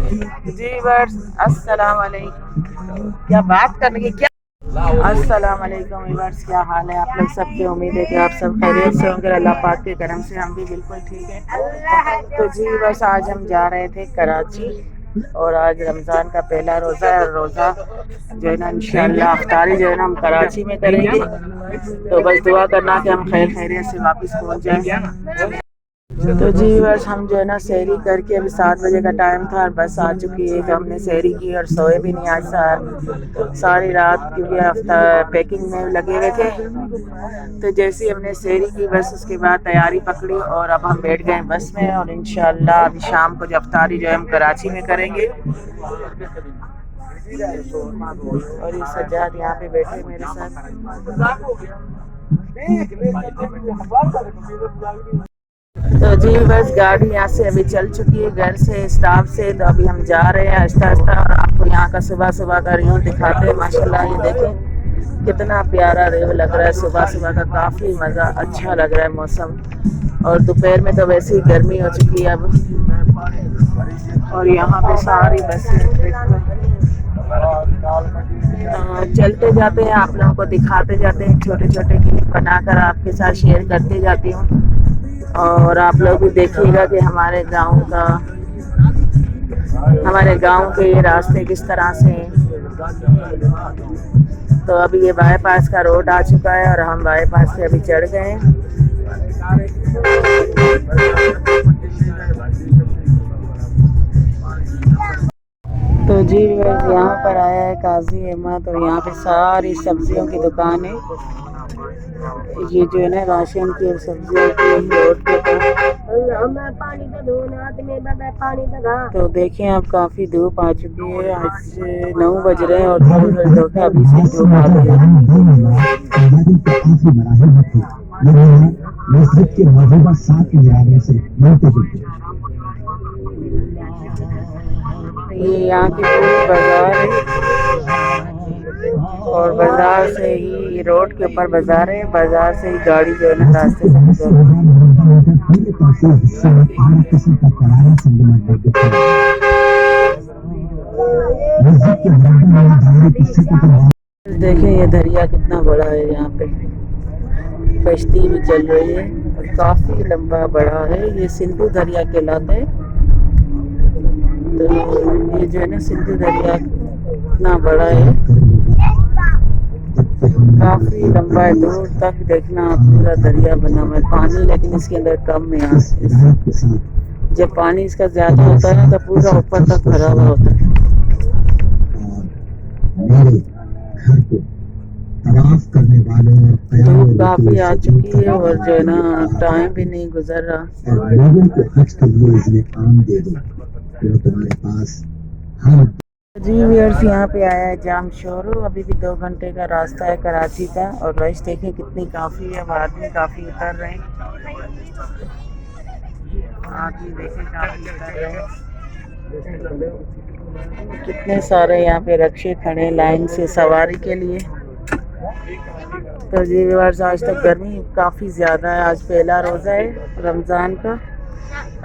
जी verse अस्सलाम वालेकुम। क्या बात करने की क्या। अस्सलाम वालेकुम वीवर्स, क्या हाल है आप लोग सबके। उम्मीद है कि आप सब खैरियत से होंगे। अल्लाह पाक के करम से हम भी बिल्कुल ठीक है। तो जी बस आज हम जा रहे थे कराची और आज रमज़ान का पहला रोज़ा है। और रोज़ा जो है ना इंशाअल्लाह अफ्तारी जो है ना हम कराची में करेंगे। तो बस दुआ करना कि हम खैर खैरियत से वापस पहुंच जाएं। तो जी बस हम जो है ना सहरी करके अभी 7 बजे का टाइम था और बस आ चुकी है। तो हमने सहरी की और सोए भी नहीं आज सारी रात, क्योंकि हफ्ता पैकिंग में लगे हुए थे। तो जैसे ही हमने सहरी की बस उसके बाद तैयारी पकड़ी और अब हम बैठ गए बस में। और इंशाअल्लाह अभी शाम को जो अफ्तारी जो है हम कराची में करेंगे। और ये सज्जाद यहाँ पे बैठे मेरे साथ। तो जी बस गाड़ी यहाँ से अभी चल चुकी है घर से स्टाफ से। तो अभी हम जा रहे हैं आहिस्ता आहिस्ता। और आपको यहाँ का सुबह सुबह का रिव्यू दिखाते हैं। माशाल्लाह ये देखें कितना प्यारा रिव्यू लग रहा है सुबह सुबह का। काफ़ी मज़ा अच्छा लग रहा है मौसम। और दोपहर में तो वैसे ही गर्मी हो चुकी है अब। और यहाँ पे सारी बसें चलते जाते हैं, आप लोगों को दिखाते जाते हैं, छोटे छोटे क्लिप बनाकर आपके साथ शेयर करते जाती हूँ। और आप लोग भी देखिएगा कि हमारे गांव के ये रास्ते किस तरह से हैं। तो अभी ये बाईपास का रोड आ चुका है और हम बाईपास से अभी चढ़ गए हैं। तो जी यहाँ पर आया है काजी अहमद और यहाँ पे सारी सब्जियों की दुकान है। ये जो है ना राशन की और सब्जियों की रोड के तो देखें अब काफ़ी धूप आ चुकी है। आज 9 बज रहे हैं और थोड़ी देर अभी से धूप आ गई है। ये यहाँ की पूरी बाजार है और बाजार से ही रोड के ऊपर बाजार है। बाजार से ही गाड़ी जो है ना रास्ते से देखें ये दरिया कितना बड़ा है। यहाँ पे कश्ती भी चल रही है और काफ़ी लंबा बड़ा है। ये सिंधु दरिया कहलाता है। तो ये जो है ना सिंधु दरिया इतना बड़ा है, काफ़ी लंबा है। दूर तक देखना पूरा दरिया बना हुआ है पानी, लेकिन इसके अंदर कम है। यहाँ जब पानी इसका ज़्यादा होता है ना तो पूरा ऊपर तक भरा हुआ होता है। धूप काफ़ी आ चुकी है और जो है ना टाइम भी नहीं गुजर रहा। जी व्यूअर्स, यहाँ पे आया है जाम शोरू। अभी भी 2 घंटे का रास्ता है कराची का। और रश देखें कितनी काफ़ी है। अब आदमी काफ़ी उतर रहे हैं। आदमी देखें काफ़ी उतर रहे हैं। कितने सारे यहाँ पे रक्शे खड़े लाइन से सवारी के लिए। तो जी व्यूअर्स, आज तक गर्मी काफ़ी ज़्यादा है। आज पहला रोज़ा है रमज़ान का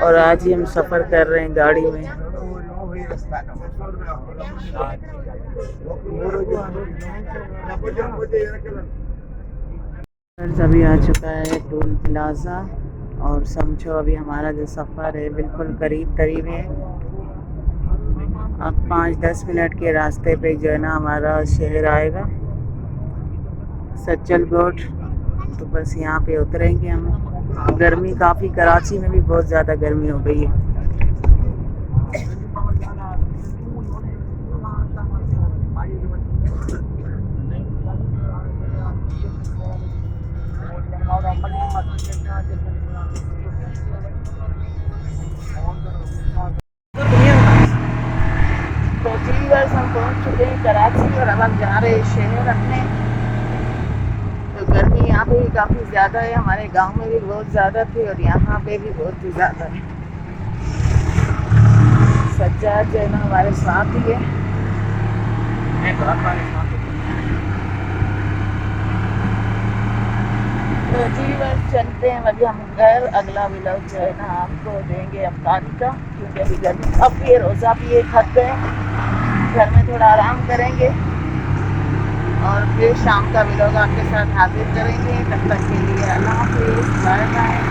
और आज ही हम सफ़र कर रहे हैं गाड़ी में। अभी आ चुका है टोल प्लाजा और समझो अभी हमारा जो सफ़र है बिल्कुल करीब करीब है। अब 5-10 मिनट के रास्ते पे जो है ना हमारा शहर आएगा सज्जल कोट। तो बस यहाँ पे उतरेंगे हम। गर्मी काफ़ी, कराची में भी बहुत ज़्यादा गर्मी हो गई है। तो जी बस हम पहुँच चुके हैं कराची और अब हम जा रहे हैं शहर अपने। तो गर्मी यहाँ पे भी काफ़ी ज़्यादा है। हमारे गांव में भी बहुत ज़्यादा थी और यहाँ पे भी बहुत ही ज़्यादा है। सज्जाद जो है ना हमारे साथ ही है। तो जी बस चलते हैं अभी हम घर। अगला व्लॉग जो है ना आपको देंगे अफ्तारी का, क्योंकि अभी गर्मी काफ़ी है, रोज़ा भी एक थक गए, घर में थोड़ा आराम करेंगे और फिर शाम का व्लॉग आपके साथ हाजिर करेंगे। तब तक के लिए अल्लाह हाफिज़, बाय बाय।